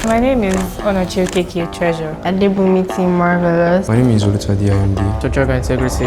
My name is Onochiokeke Treasure. Adebumiti Marvelous. My name is Olutadi IMD. Social integrity.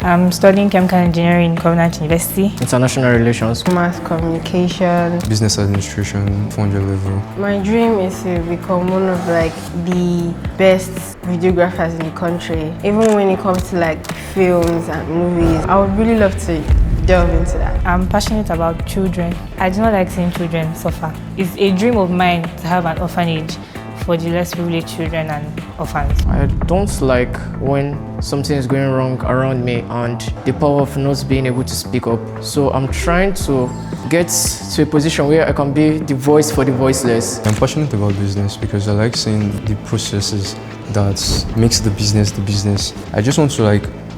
I'm studying chemical engineering in Covenant University. International relations. Mass communication. Business administration, 400 level. My dream is to become one of the best videographers in the country. Even when it comes to films and movies, I would really love to delve into that. I'm passionate about children. I do not like seeing children suffer. It's a dream of mine to have an orphanage for the less privileged children and orphans. I don't like when something is going wrong around me and the power of not being able to speak up. So I'm trying to get to a position where I can be the voice for the voiceless. I'm passionate about business because I like seeing the processes that makes the business. I just want to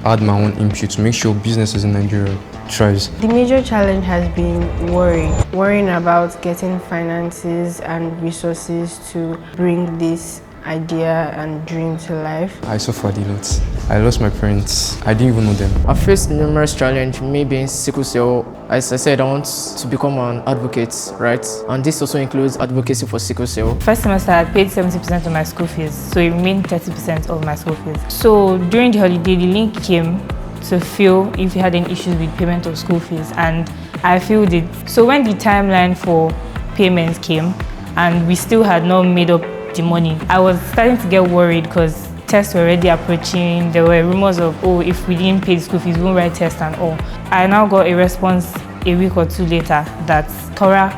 add my own input to make sure businesses in Nigeria thrives. The major challenge has been worrying about getting finances and resources to bring this idea and dream to life. I suffered a lot. I lost my parents. I didn't even know them. I faced numerous challenges, me being sickle cell. As I said, I want to become an advocate, right? And this also includes advocacy for sickle cell. First semester, I paid 70% of my school fees, so it remained 30% of my school fees. So during the holiday, the link came to fill if you had any issues with payment of school fees, and I filled it. So when the timeline for payments came and we still had not made up the money, I was starting to get worried because tests were already approaching. There were rumors of, oh, if we didn't pay the school fees, we won't write tests and all. I now got a response a week or two later that Kora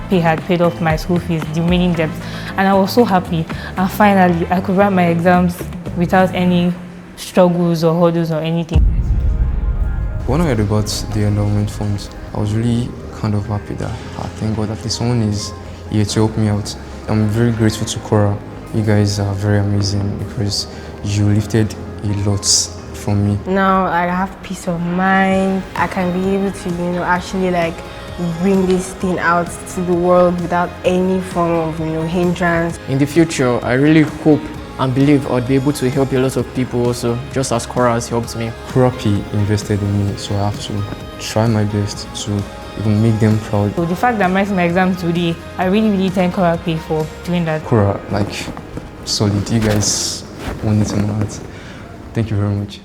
had paid off my school fees, the remaining debts, and I was so happy. And finally, I could write my exams without any struggles or hurdles or anything. When I heard about the endowment funds, I was really kind of happy that thank God that someone is here to help me out. I'm very grateful to Kora. You guys are very amazing because you lifted a lot from me. Now I have peace of mind. I can be able to, actually bring this thing out to the world without any form of, hindrance. In the future, I really hope and believe I'll be able to help a lot of people also, just as Kora has helped me. Kora invested in me, so I have to try my best to even make them proud. So the fact that I'm writing my exams today, I really thank Kora for doing that. Kora, solid. You guys won it on that. Thank you very much.